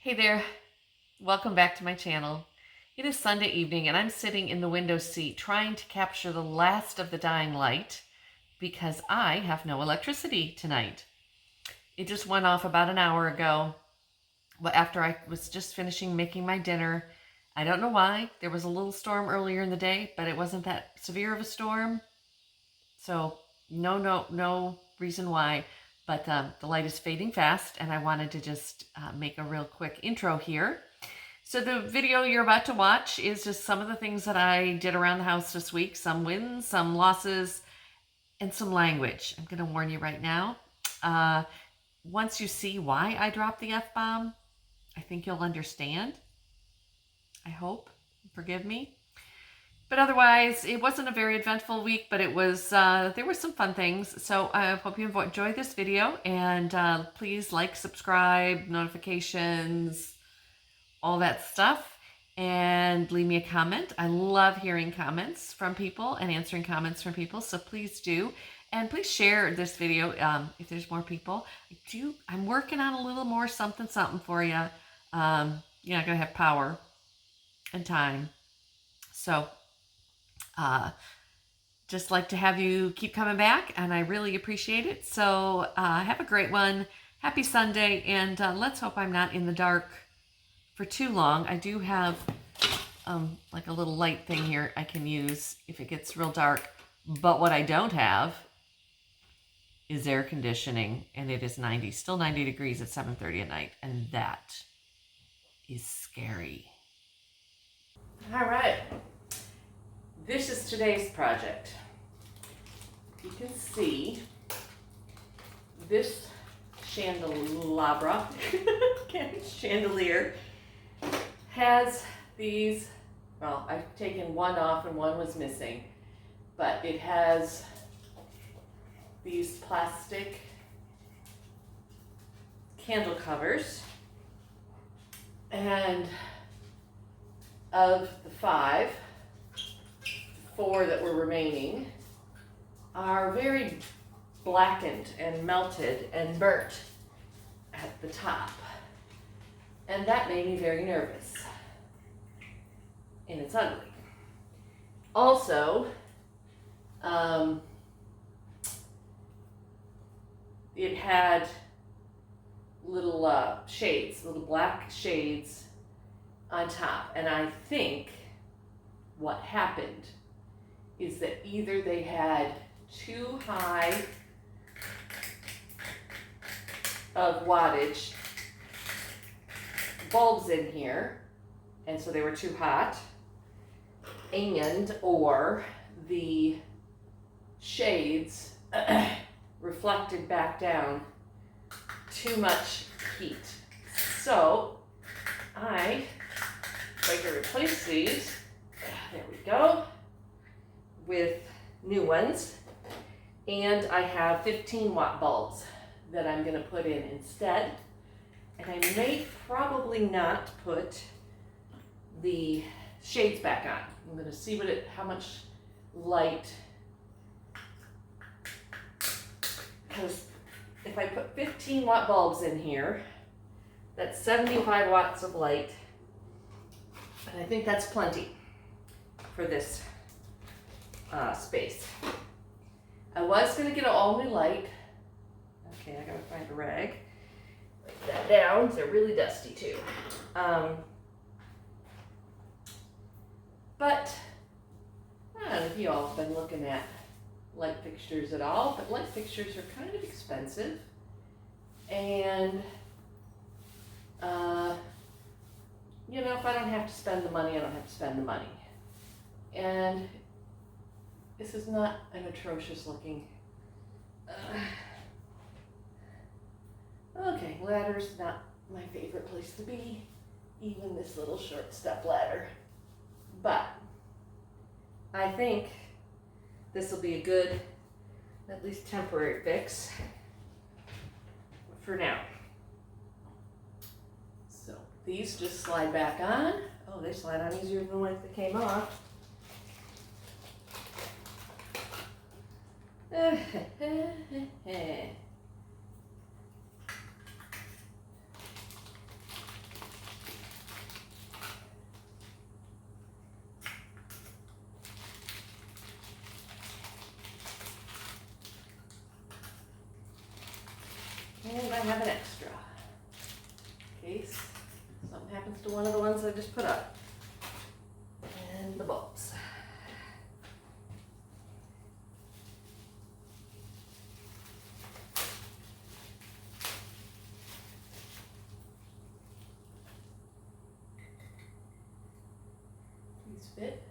Hey there, welcome back to my channel. It is Sunday evening and I'm sitting in the window seat trying to capture the last of the dying light because I have no electricity tonight. It just went off about an hour ago after I was just finishing making my dinner. I don't know why. There was a little storm earlier in the day, but it wasn't that severe of a storm. So no reason why. But the light is fading fast and I wanted to just make a real quick intro here. So the video you're about to watch is just some of the things that I did around the house this week. Some wins, some losses, and some language. I'm going to warn you right now. Once you see why I dropped the F-bomb, I think you'll understand. I hope. Forgive me. But otherwise, it wasn't a very eventful week, but it was. There were some fun things. So I hope you enjoy this video, and please like, subscribe, notifications, all that stuff, and leave me a comment. I love hearing comments from people and answering comments from people, so please do. And please share this video if there's more people. I'm working on a little more something for you. You're not going to have power and time. So just like to have you keep coming back, and I really appreciate it. So have a great one. Happy Sunday, and let's hope I'm not in the dark for too long. I do have like a little light thing here I can use if it gets real dark. But what I don't have is air conditioning, and it is still 90 degrees at 7:30 at night, and that is scary. All right. This is today's project. You can see this chandelier has these, well, I've taken one off and one was missing, but it has these plastic candle covers, and of the four that were remaining are very blackened and melted and burnt at the top. And that made me very nervous. And it's ugly. Also, it had little shades, little black shades on top. And I think what happened is that either they had too high of wattage bulbs in here, and so they were too hot, and or the shades reflected back down too much heat. So I like to replace these, there we go, with new ones, and I have 15-watt bulbs that I'm going to put in instead. And I may probably not put the shades back on. I'm going to see how much light, because if I put 15-watt bulbs in here, that's 75 watts of light, and I think that's plenty for this space. I was going to get an all-new light. Okay, I gotta find a rag. Lay that down. They're really dusty too. But I don't know if you all have been looking at light fixtures at all, but light fixtures are kind of expensive. And if I don't have to spend the money, I don't have to spend the money. And this is not an atrocious looking. Okay, ladder's not my favorite place to be, even this little short step ladder. But I think this will be a good, at least temporary fix for now. So these just slide back on. Oh, they slide on easier than when they came off. And I have an extra in case something happens to one of the ones I just put up. And the bulbs. These fit.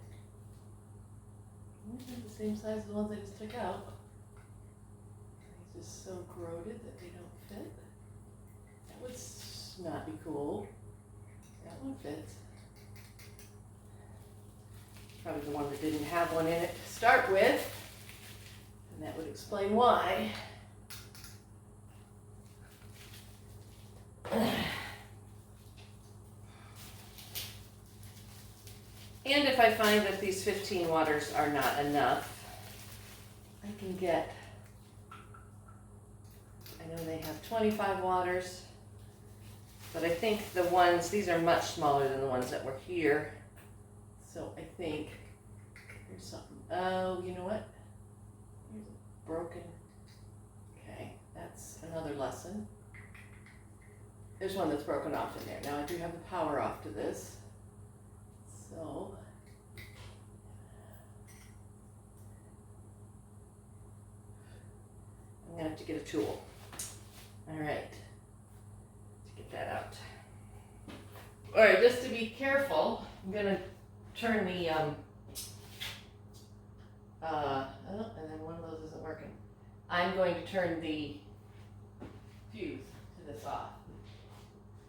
They're the same size as the ones I just took out. They're just so corroded that they don't fit. That would not be cool. That one fits. Probably the one that didn't have one in it to start with. And that would explain why. And if I find that these 15 waters are not enough, I can get, I know they have 25 waters, but I think the ones, these are much smaller than the ones that were here. So I think there's something, oh, you know what? Here's a broken, okay, that's another lesson. There's one that's broken off in there. Now I do have the power off to this. So, I'm gonna have to get a tool. All right, let's get that out. All right, just to be careful, I'm gonna turn the, oh, and then one of those isn't working. I'm going to turn the fuse to this off.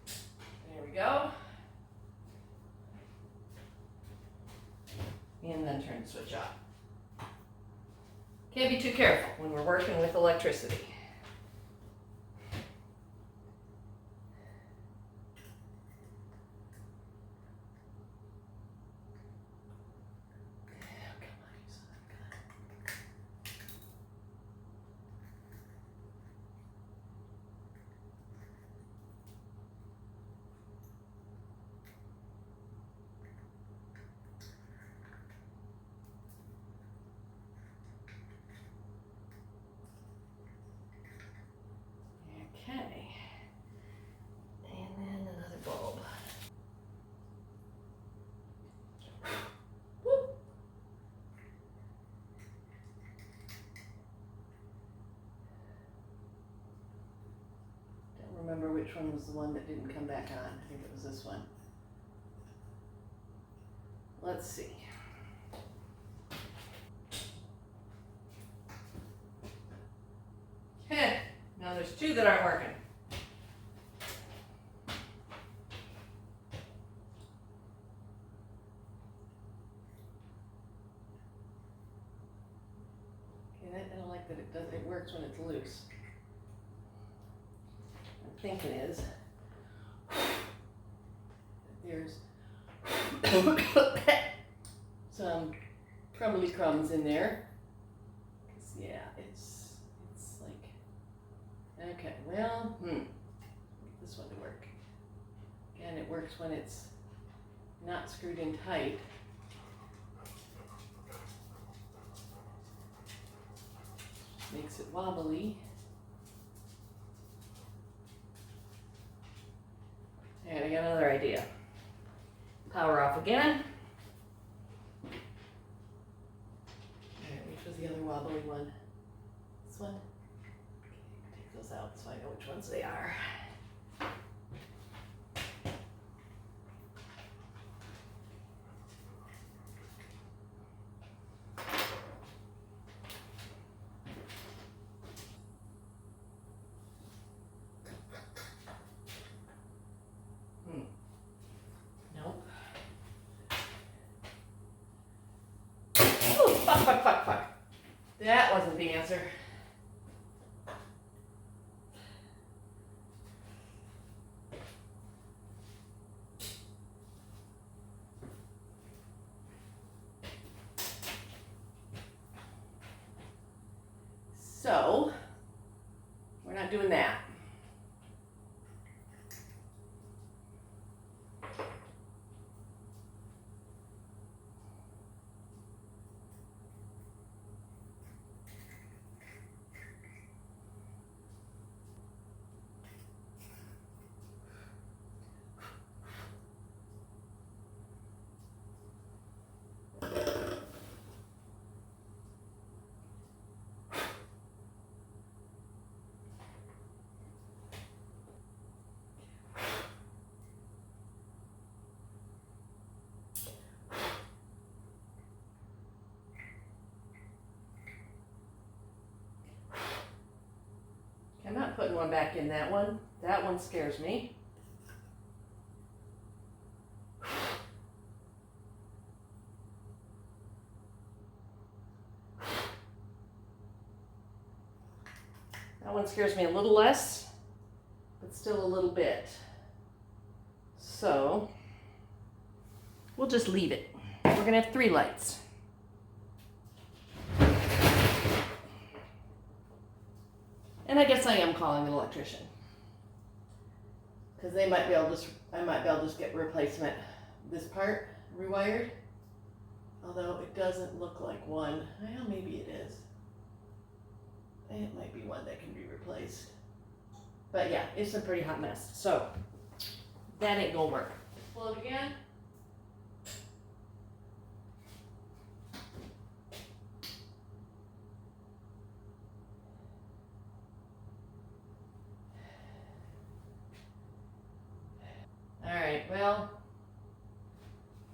There we go. And then turn the switch off. Can't be too careful when we're working with electricity. Okay. And then another bulb. Whoop. Don't remember which one was the one that didn't come back on. I think it was this one. Let's see. Heh. Now there's two that aren't working. Okay, I don't like that it works when it's loose. I'm thinking is there's some crumbly crumbs in there. Yeah, it's like, okay, well, this one to work. Again, it works when it's not screwed in tight. Makes it wobbly. And I got another idea. Power off again. Alright, which was the other wobbly one? This one? Okay, take those out so I know which ones they are. Nope. Oh, fuck. That wasn't the answer. So, we're not doing that. putting one back in that one. That one scares me. That one scares me a little less, but still a little bit. So we'll just leave it. We're gonna have 3 lights. And I guess I am calling an electrician, because I might be able to just get replacement, this part rewired, although it doesn't look like one. Well, maybe it is. It might be one that can be replaced. But yeah, it's a pretty hot mess. So that ain't gonna work. Float again. All right, well,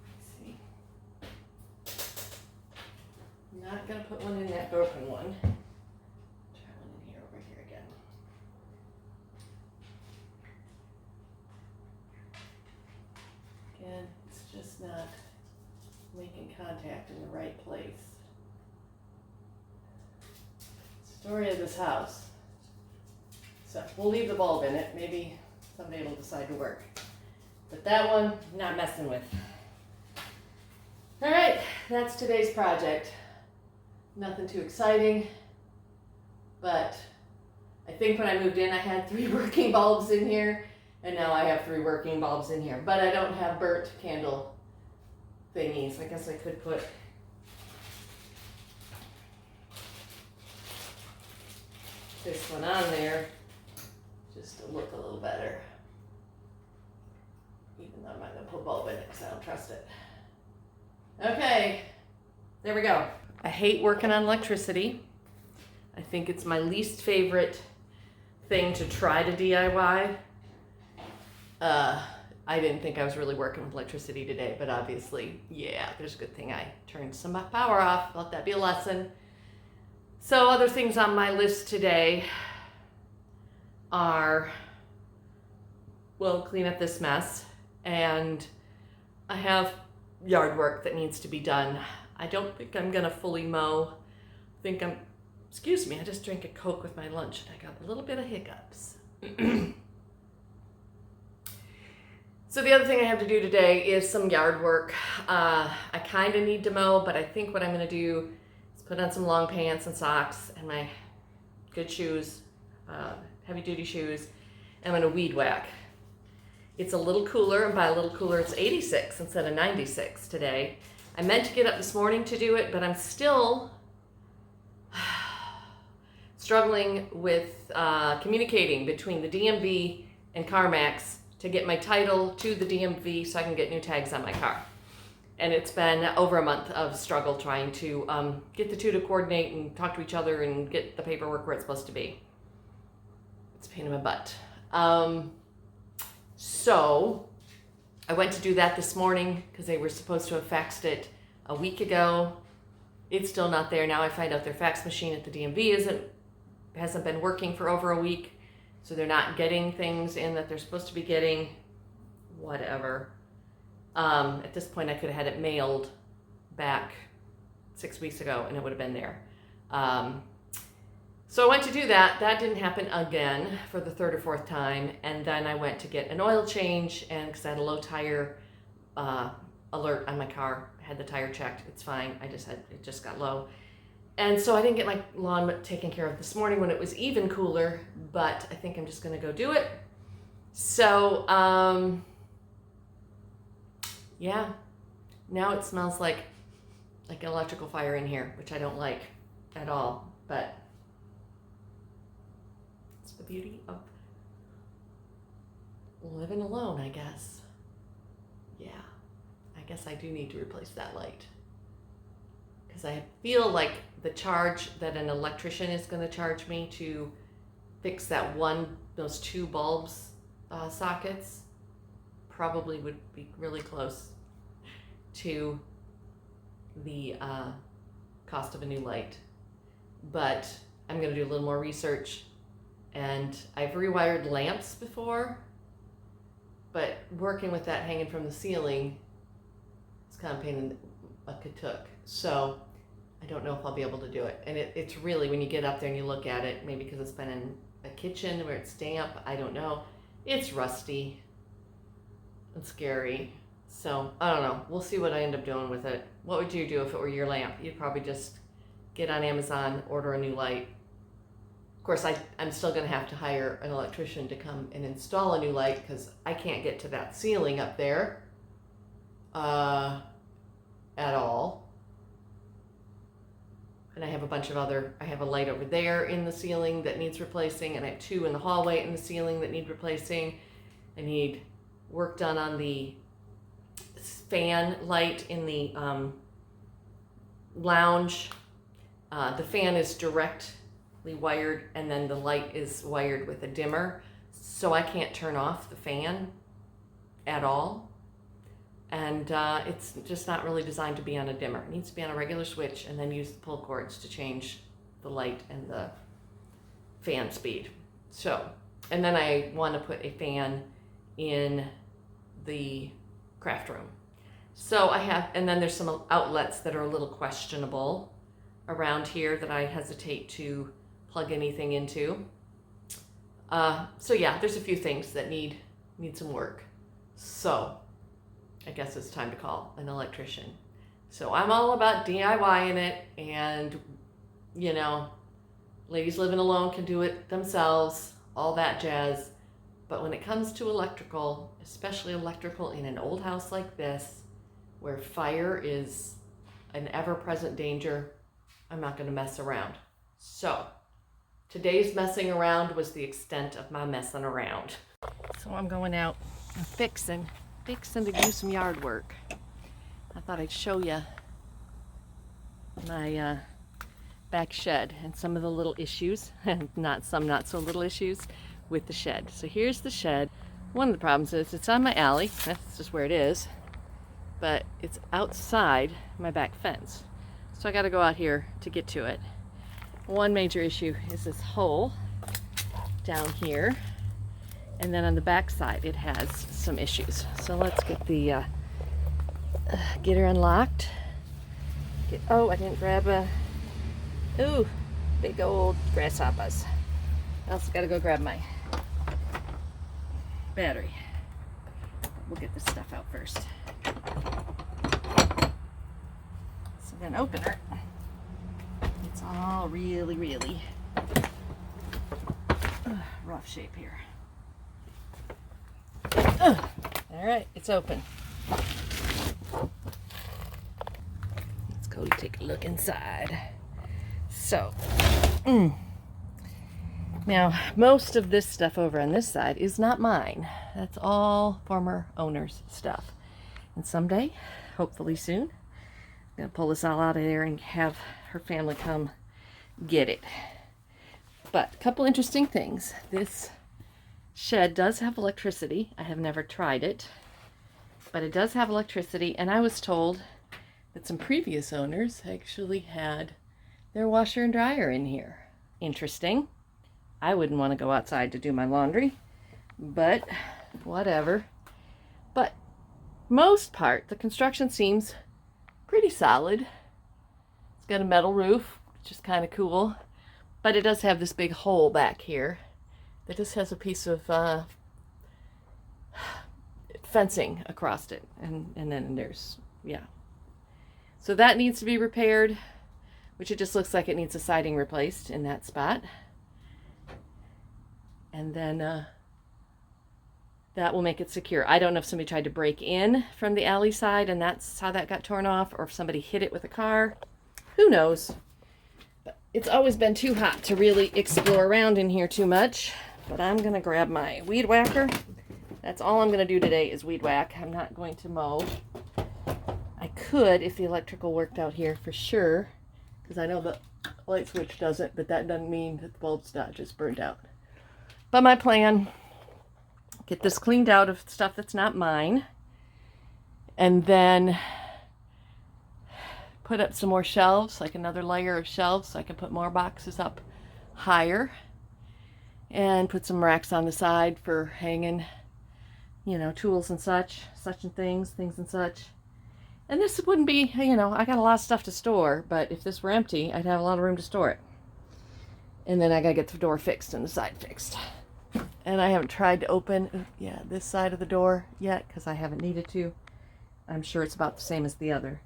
let's see. I'm not gonna put one in that broken one. Try one in here, over here again. Again, it's just not making contact in the right place. Story of this house. So we'll leave the bulb in it. Maybe someday it'll decide to work. But that one, not messing with. All right, that's today's project. Nothing too exciting, but I think when I moved in, I had 3 working bulbs in here, and now I have 3 working bulbs in here. But I don't have burnt candle thingies. I guess I could put this one on there just to look a little better. Even though I'm not going to put a bulb in it because I don't trust it. Okay, there we go. I hate working on electricity. I think it's my least favorite thing to try to DIY. I didn't think I was really working with electricity today, but obviously, yeah, there's a good thing I turned some power off. Let that be a lesson. So other things on my list today are, well, clean up this mess, and I have yard work that needs to be done. I don't think I'm gonna fully mow. Excuse me, I just drank a Coke with my lunch and I got a little bit of hiccups. So the other thing I have to do today is some yard work. I kind of need to mow, but I think what I'm gonna do is put on some long pants and socks and my good shoes, heavy duty shoes, and I'm gonna weed whack. It's a little cooler, and by a little cooler, it's 86 instead of 96 today. I meant to get up this morning to do it, but I'm still struggling with communicating between the DMV and CarMax to get my title to the DMV so I can get new tags on my car. And it's been over a month of struggle trying to get the two to coordinate and talk to each other and get the paperwork where it's supposed to be. It's a pain in my butt. So I went to do that this morning because they were supposed to have faxed it a week ago. It's still not there. Now I find out their fax machine at the DMV hasn't been working for over a week, so they're not getting things in that they're supposed to be getting. Whatever. At this point, I could have had it mailed back 6 weeks ago, and it would have been there. So I went to do that. That didn't happen again for the 3rd or 4th time, and then I went to get an oil change, and because I had a low tire alert on my car, I had the tire checked. It's fine. It just got low. And so I didn't get my lawn taken care of this morning when it was even cooler, but I think I'm just going to go do it. So, yeah, now it smells like an electrical fire in here, which I don't like at all, but it's the beauty of living alone, I guess. Yeah, I guess I do need to replace that light. Because I feel like the charge that an electrician is going to charge me to fix those 2 bulbs sockets probably would be really close to the cost of a new light. But I'm going to do a little more research And I've rewired lamps before, but working with that hanging from the ceiling, it's kind of pain in a katook. So I don't know if I'll be able to do it. And it's really, when you get up there and you look at it, maybe because it's been in a kitchen where it's damp, I don't know. It's rusty and scary. So I don't know. We'll see what I end up doing with it. What would you do if it were your lamp? You'd probably just get on Amazon, order a new light. Of course, I'm still going to have to hire an electrician to come and install a new light because I can't get to that ceiling up there at all. And I have a bunch of I have a light over there in the ceiling that needs replacing, and I have 2 in the hallway in the ceiling that need replacing. I need work done on the fan light in the lounge. The fan is directly wired, and then the light is wired with a dimmer, so I can't turn off the fan at all. And it's just not really designed to be on a dimmer. It needs to be on a regular switch, and then use the pull cords to change the light and the fan speed. So, and then I want to put a fan in the craft room. So I have, and then there's some outlets that are a little questionable around here that I hesitate to plug anything into. So yeah, there's a few things that need some work. So I guess it's time to call an electrician. So I'm all about DIYing it, and you know, ladies living alone can do it themselves, all that jazz. But when it comes to electrical, especially electrical in an old house like this, where fire is an ever-present danger, I'm not going to mess around. So today's messing around was the extent of my messing around. So I'm going out and fixing to do some yard work. I thought I'd show you my back shed and some of the little issues, and not so little issues with the shed. So here's the shed. One of the problems is it's on my alley. That's just where it is. But it's outside my back fence. So I got to go out here to get to it. One major issue is this hole down here. And then on the back side, it has some issues. So let's get the get her unlocked. Oh, I didn't grab big old grasshoppers. I also got to go grab my battery. We'll get this stuff out first. So then open her. It's all really rough shape here. All right, it's open. Let's go take a look inside. So, now most of this stuff over on this side is not mine. That's all former owner's stuff. And someday, hopefully soon, I'm gonna pull this all out of there and have her family come get it. But a couple interesting things. This shed does have electricity. I have never tried it, but it does have electricity, and I was told that some previous owners actually had their washer and dryer in here. Interesting. I wouldn't want to go outside to do my laundry, but whatever. But most part, the construction seems pretty solid. It's got a metal roof, which is kind of cool, but it does have this big hole back here. It just has a piece of fencing across it, and then there's, yeah. So that needs to be repaired, which it just looks like it needs a siding replaced in that spot. And then that will make it secure. I don't know if somebody tried to break in from the alley side and that's how that got torn off, or if somebody hit it with a car. Who knows? But it's always been too hot to really explore around in here too much. But I'm going to grab my weed whacker. That's all I'm going to do today is weed whack. I'm not going to mow. I could if the electrical worked out here for sure, because I know the light switch doesn't, but that doesn't mean that the bulb's not just burned out. But my plan, get this cleaned out of stuff that's not mine, and then put up some more shelves, like another layer of shelves, so I can put more boxes up higher. and put some racks on the side for hanging, you know, tools and such and things and such. And this wouldn't be, you know, I got a lot of stuff to store, but if this were empty, I'd have a lot of room to store it. And then I gotta get the door fixed and the side fixed. And I haven't tried to open, this side of the door yet because I haven't needed to. I'm sure it's about the same as the other.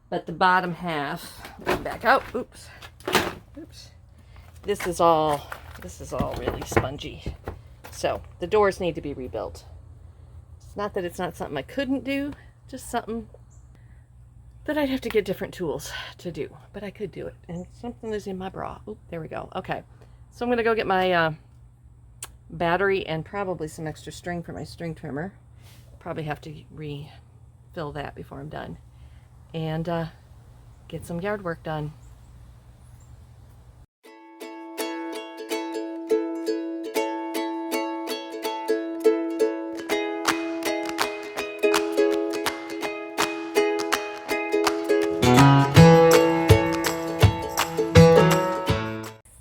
But the bottom half, back out, oops. This is all really spongy. So the doors need to be rebuilt. It's not that it's not something I couldn't do, just something that I'd have to get different tools to do, but I could do it. And something is in my bra. Oop, there we go. Okay, so I'm gonna go get my battery and probably some extra string for my string trimmer. Probably have to refill that before I'm done, and get some yard work done.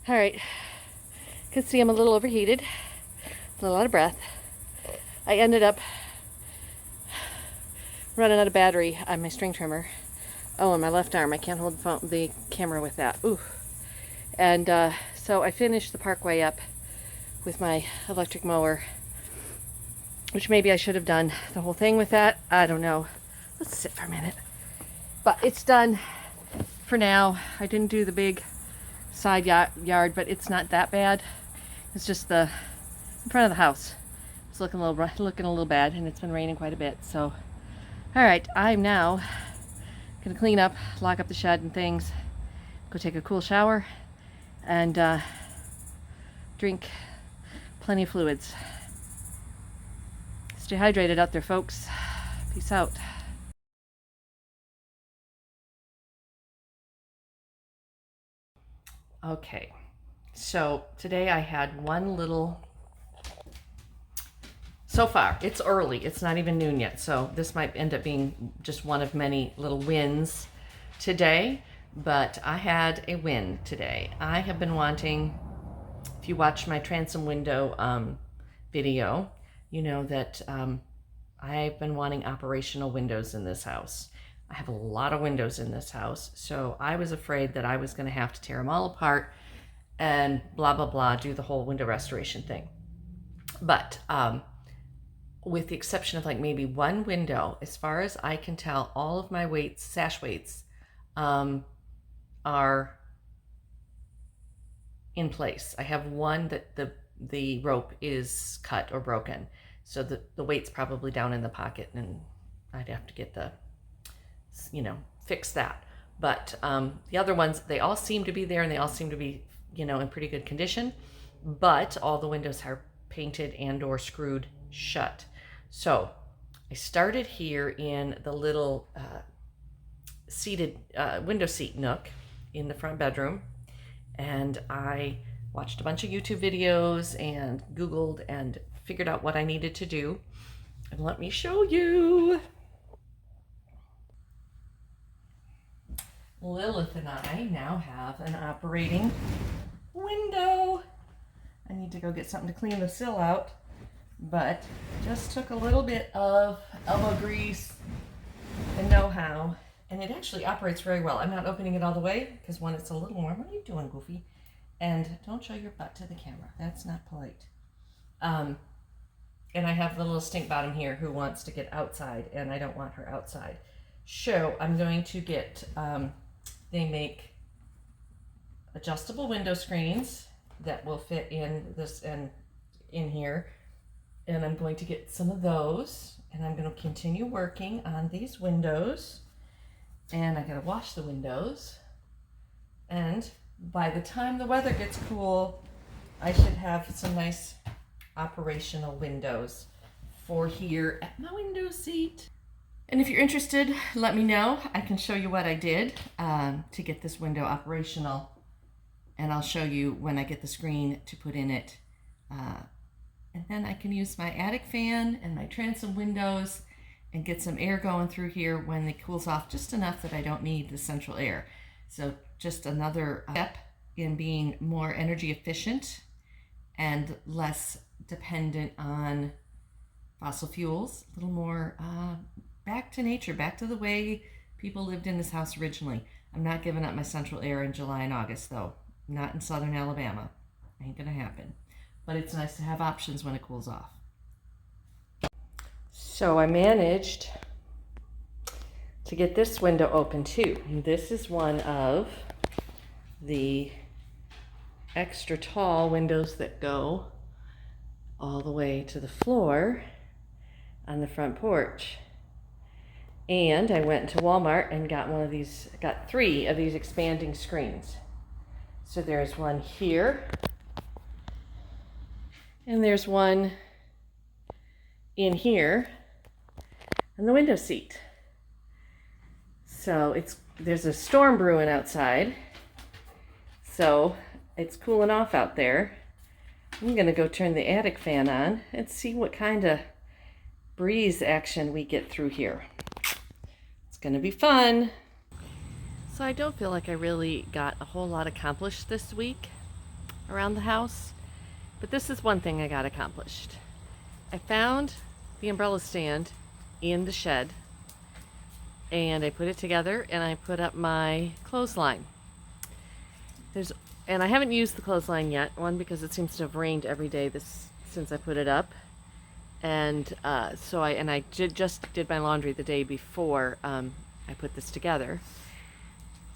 All right, can see I'm a little overheated, a little out of breath. I ended up running out of battery on my string trimmer. Oh, and my left arm, I can't hold the camera with that. Ooh. And so I finished the Parkway up with my electric mower, which maybe I should have done the whole thing with that. I don't know. Let's sit for a minute. But it's done for now. I didn't do the big side yard, but it's not that bad. It's just the in front of the house. It's looking a little bad, and it's been raining quite a bit. So, all right, I'm now gonna clean up, lock up the shed and things, go take a cool shower, and drink plenty of fluids. Stay hydrated out there, folks. Peace out. Okay, so today I had one little, so far, it's early, it's not even noon yet, so this might end up being just one of many little wins today, but I had a win today. I have been wanting, if you watch my transom window video, you know that I've been wanting operational windows in this house. I have a lot of windows in this house, so I was afraid that I was going to have to tear them all apart and blah, blah, blah, do the whole window restoration thing. But with the exception of like maybe one window, as far as I can tell, all of my weights, sash weights, are in place. I have one that the rope is cut or broken, so the weight's probably down in the pocket, and I'd have to get fix that. But the other ones, they all seem to be there, and they all seem to be, in pretty good condition, but all the windows are painted and or screwed shut. So I started here in the little seated window seat nook in the front bedroom, and I watched a bunch of YouTube videos and Googled and figured out what I needed to do. And let me show you. Lilith and I now have an operating window. I need to go get something to clean the sill out, but just took a little bit of elbow grease and know-how, and it actually operates very well. I'm not opening it all the way because one, it's a little warm. What are you doing, Goofy? And don't show your butt to the camera. That's not polite. And I have the little stink bottom here who wants to get outside, and I don't want her outside. So I'm going to get, they make adjustable window screens that will fit in this and in here. And I'm going to get some of those, and I'm going to continue working on these windows. And I gotta wash the windows. And by the time the weather gets cool, I should have some nice operational windows for here at my window seat. And if you're interested, let me know. I can show you what I did to get this window operational. And I'll show you when I get the screen to put in it. And then I can use my attic fan and my transom windows and get some air going through here when it cools off just enough that I don't need the central air. So just another step in being more energy efficient and less dependent on fossil fuels, a little more back to nature, back to the way people lived in this house originally. I'm not giving up my central air in July and August, though. Not in southern Alabama. Ain't gonna happen. But it's nice to have options when it cools off. So I managed to get this window open too. And this is one of the extra tall windows that go all the way to the floor on the front porch. And I went to Walmart and got 3 of these expanding screens. So there's one here, and there's one in here on the window seat. So there's a storm brewing outside, so it's cooling off out there. I'm gonna go turn the attic fan on and see what kind of breeze action we get through here. It's gonna be fun. So I don't feel like I really got a whole lot accomplished this week around the house, but this is one thing I got accomplished. I found the umbrella stand in the shed, and I put it together, and I put up my clothesline. And I haven't used the clothesline yet, one because it seems to have rained every day since I put it up. And I just did my laundry the day before I put this together.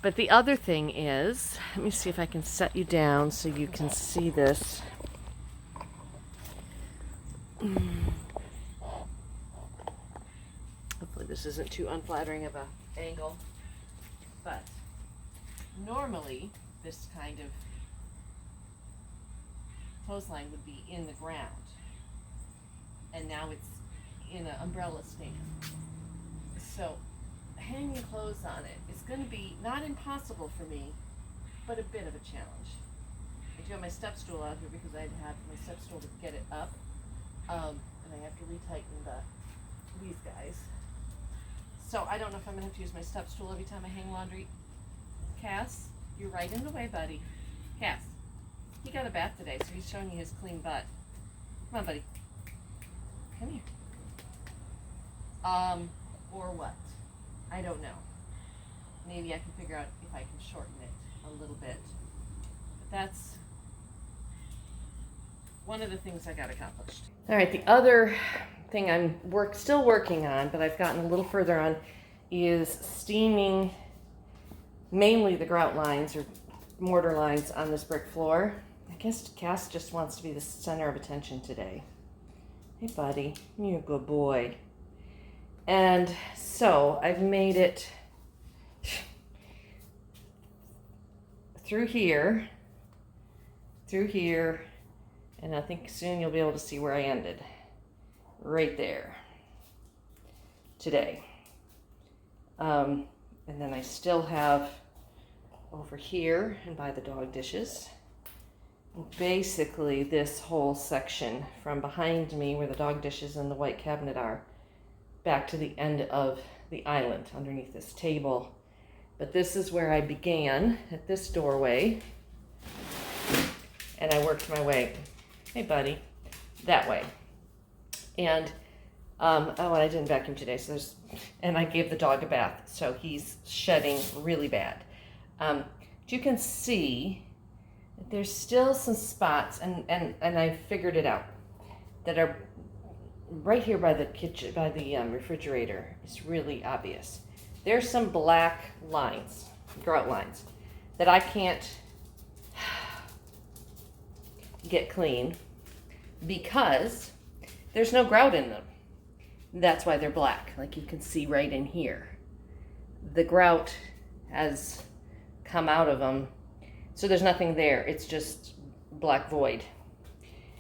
But the other thing is, let me see if I can set you down so you can see this. Hopefully this isn't too unflattering of an angle. But normally this kind of clothesline would be in the ground. And now it's in an umbrella stand. So hanging clothes on it is going to be not impossible for me, but a bit of a challenge. I do have my step stool out here because I had to have my step stool to get it up, and I have to retighten these guys. So I don't know if I'm going to have to use my step stool every time I hang laundry. Cass, you're right in the way, buddy. Cass, he got a bath today, so he's showing you his clean butt. Come on, buddy. Come here. Or what? I don't know. Maybe I can figure out if I can shorten it a little bit. But that's one of the things I got accomplished. All right, the other thing I'm still working on, but I've gotten a little further on, is steaming mainly the grout lines or mortar lines on this brick floor. I guess Cass just wants to be the center of attention today. Hey, buddy, you're a good boy. And so I've made it through here, and I think soon you'll be able to see where I ended. Right there. Today. And then I still have over here and by the dog dishes, basically this whole section from behind me where the dog dishes and the white cabinet are, back to the end of the island underneath this table. But this is where I began, at this doorway, and I worked my way, hey buddy, that way. And and I didn't vacuum today, and I gave the dog a bath, so he's shedding really bad. You can see that there's still some spots, and I figured it out, that are right here by the kitchen, by the refrigerator. It's really obvious. There's some black lines, grout lines, that I can't get clean because there's no grout in them. That's why they're black, like you can see right in here. The grout has come out of them, so there's nothing there. It's just black void.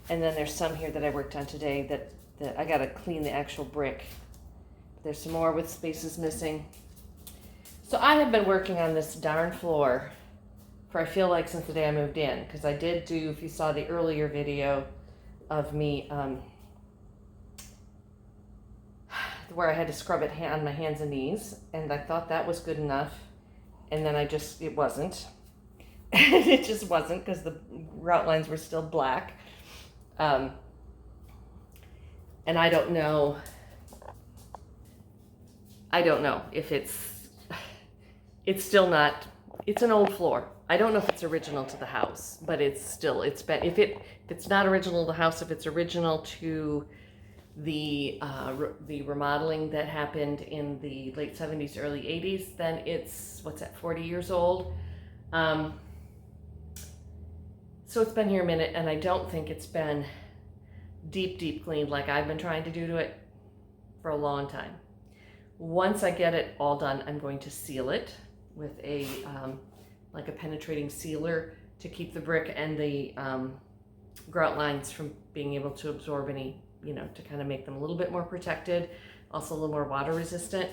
And then there's some here that I worked on today that I gotta clean the actual brick. There's some more with spaces missing. So I have been working on this darn floor for, I feel like, since the day I moved in, because I did do, if you saw the earlier video of me where I had to scrub it on my hands and knees, and I thought that was good enough, and then it wasn't. It just wasn't, because the grout lines were still black. And I don't know if it's still not, it's an old floor. I don't know if it's original to the house, but it's been, if it's not original to the house, if it's original to the remodeling that happened in the late 70s, early 80s, then it's, 40 years old. So it's been here a minute, and I don't think it's been deep cleaned like I've been trying to do to it for a long time. Once I get it all done, I'm going to seal it with a like a penetrating sealer to keep the brick and the grout lines from being able to absorb any, to kind of make them a little bit more protected, also a little more water resistant.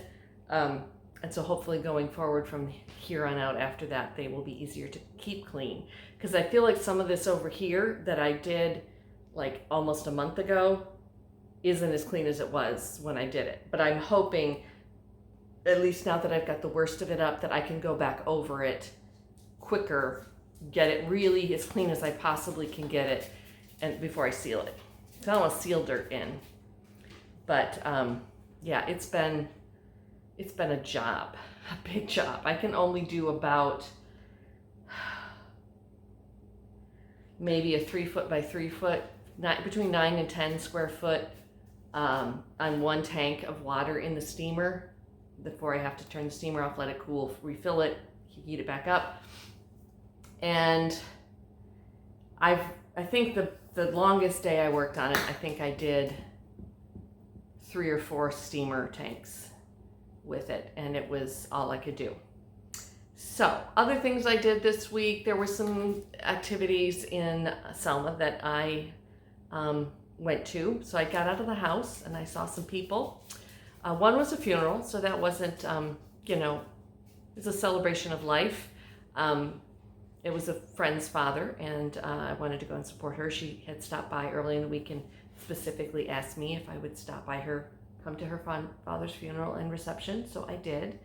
And so hopefully going forward from here on out after that, they will be easier to keep clean. Because I feel like some of this over here that I did like almost a month ago isn't as clean as it was when I did it. But I'm hoping, at least now that I've got the worst of it up, that I can go back over it quicker, get it really as clean as I possibly can get it, and before I seal it. So I don't want to seal dirt in. But yeah, it's been a job, a big job. I can only do about maybe a 3 foot by 3 foot, between 9 and 10 square foot on one tank of water in the steamer before I have to turn the steamer off, let it cool, refill it, heat it back up. And I think the longest day I worked on it, I think I did 3 or 4 steamer tanks with it, and it was all I could do. So other things I did this week, there were some activities in Selma that I went to. So I got out of the house and I saw some people. One was a funeral, so that wasn't, it's a celebration of life. It was a friend's father, and I wanted to go and support her. She had stopped by early in the week and specifically asked me if I would stop by her, come to her father's funeral and reception, so I did.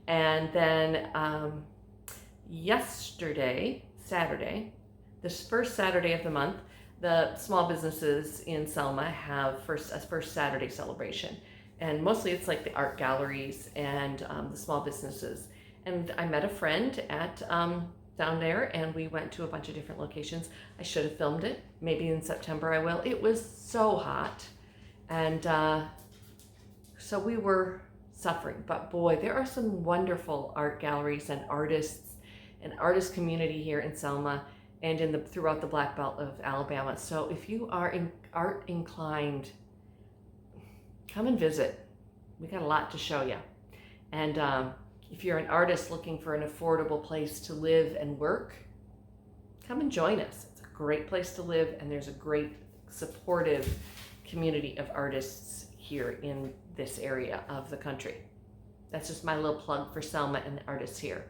And then Saturday, this first Saturday of the month, the small businesses in Selma have a first Saturday celebration. And mostly it's like the art galleries and the small businesses. And I met a friend at down there, and we went to a bunch of different locations. I should have filmed it. Maybe in September I will. It was so hot. And so we were suffering. But boy, there are some wonderful art galleries and artists and artist community here in Selma and throughout the Black Belt of Alabama. So if you are art inclined, come and visit. We got a lot to show you. And if you're an artist looking for an affordable place to live and work, come and join us. It's a great place to live, and there's a great supportive community of artists here in this area of the country. That's just my little plug for Selma and the artists here.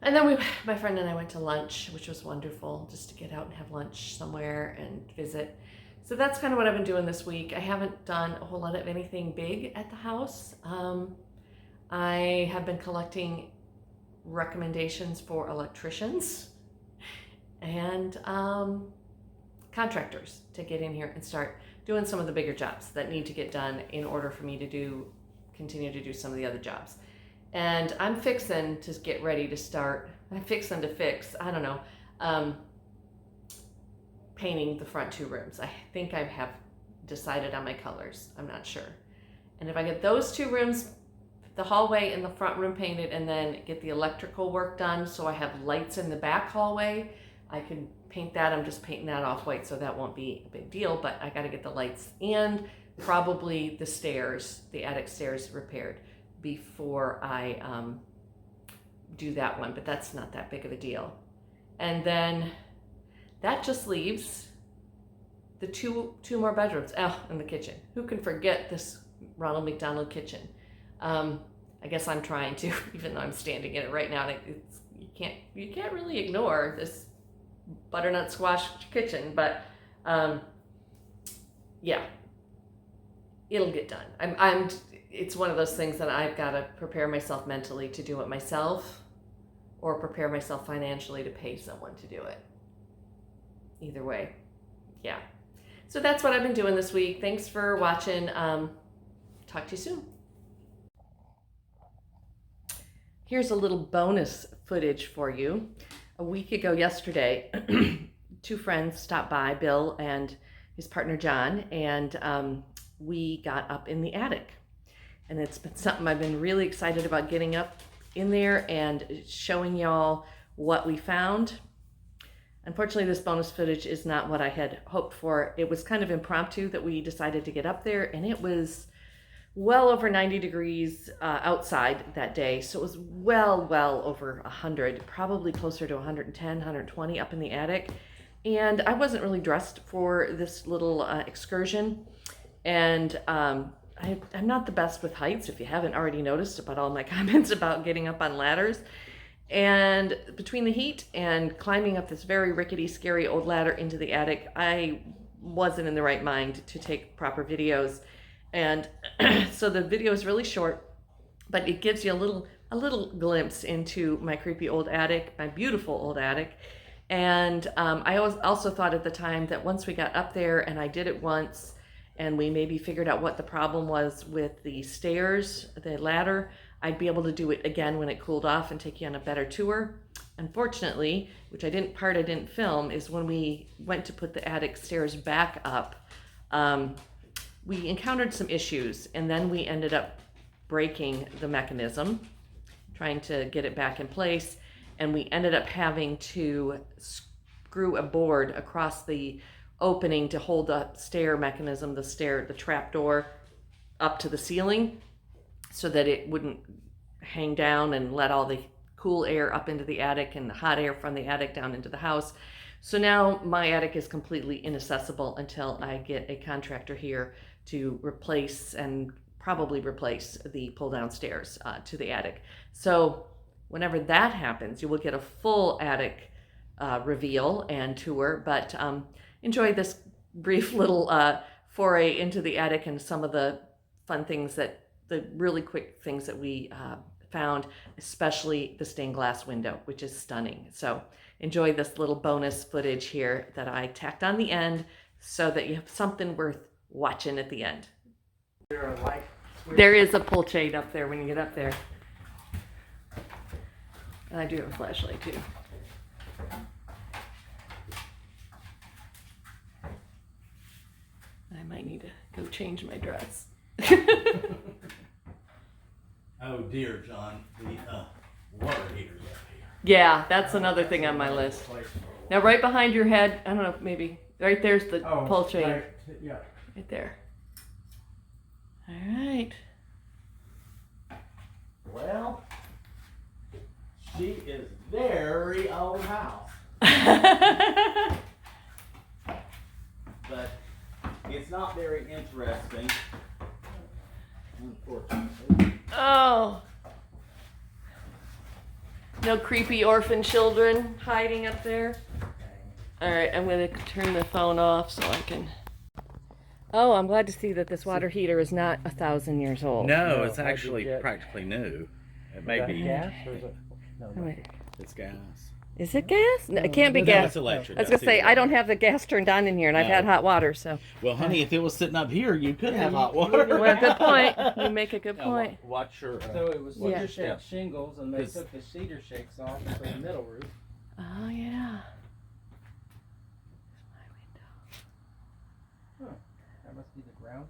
And then my friend and I went to lunch, which was wonderful, just to get out and have lunch somewhere and visit. So that's kind of what I've been doing this week. I haven't done a whole lot of anything big at the house. I have been collecting recommendations for electricians and contractors to get in here and start doing some of the bigger jobs that need to get done in order for me to continue to do some of the other jobs. And I'm fixing to get ready to start. I don't know, painting the front 2 rooms. I think I have decided on my colors. I'm not sure. And if I get those 2 rooms, the hallway and the front room painted, and then get the electrical work done so I have lights in the back hallway, I can paint that. I'm just painting that off white, so that won't be a big deal, but I got to get the lights and probably the stairs, the attic stairs, repaired before I do that one, but that's not that big of a deal. And then that just leaves the two more bedrooms. And the kitchen. Who can forget this Ronald McDonald kitchen? I guess I'm trying to, even though I'm standing in it right now. You can't really ignore this butternut squash kitchen, but yeah, it'll get done. It's one of those things that I've got to prepare myself mentally to do it myself, or prepare myself financially to pay someone to do it. Either way, Yeah. So that's what I've been doing this week. Thanks for watching. Talk to you soon. Here's a little bonus footage for you. A week ago yesterday, two friends stopped by, Bill and his partner John, and we got up in the attic. And it's been something I've been really excited about, getting up in there and showing y'all what we found. Unfortunately, this bonus footage is not what I had hoped for. It was kind of impromptu that we decided to get up there, and it was well over 90 degrees outside that day. So it was well over 100, probably closer to 110, 120 up in the attic. And I wasn't really dressed for this little excursion. And I'm not the best with heights, if you haven't already noticed about all my comments about getting up on ladders. And between the heat and climbing up this very rickety, scary old ladder into the attic, I wasn't in the right mind to take proper videos. And so the video is really short, but it gives you a little glimpse into my creepy old attic, my beautiful old attic. And I also thought at the time that once we got up there, and I did it once, and we maybe figured out what the problem was with the stairs, the ladder, I'd be able to do it again when it cooled off and take you on a better tour. Unfortunately, which I didn't film, is when we went to put the attic stairs back up, we encountered some issues, and then we ended up breaking the mechanism, trying to get it back in place, and we ended up having to screw a board across the opening to hold the stair mechanism, the trap door, up to the ceiling, so that it wouldn't hang down and let all the cool air up into the attic and the hot air from the attic down into the house. So now my attic is completely inaccessible until I get a contractor here to replace and probably replace the pull down stairs to the attic. So whenever that happens, you will get a full attic reveal and tour, but enjoy this brief little foray into the attic and some of the fun things, the really quick things that we found, especially the stained glass window, which is stunning. So enjoy this little bonus footage here that I tacked on the end so that you have something worth watching at the end. There is a pull chain up there when you get up there. And I do have a flashlight too. I might need to go change my dress. Oh dear, John, the water heater's up here. Yeah, that's another thing on my list. Now right behind your head, I don't know, maybe right there's the pull chain. Right, yeah. Right there. All right. Well, she is very old house, but it's not very interesting, unfortunately. Oh. No creepy orphan children hiding up there. All right, I'm going to turn the phone off so I can... Oh, I'm glad to see that this water heater is not 1,000 years old. No, it's actually practically new. It may be gas or is it? No, Oh, wait. it's gas. Is it gas? No, it can't be No, gas. it's electric. I was going to say, I don't have the gas turned on in here, and I've had hot water, so... Well, honey, if it was sitting up here, you could have hot water. Well, good point. You make a good Now, point. Watch your. So it was Yeah. cedar shake shingles, and they This- took the cedar shakes off for the middle roof. Oh, yeah. That must be the ground.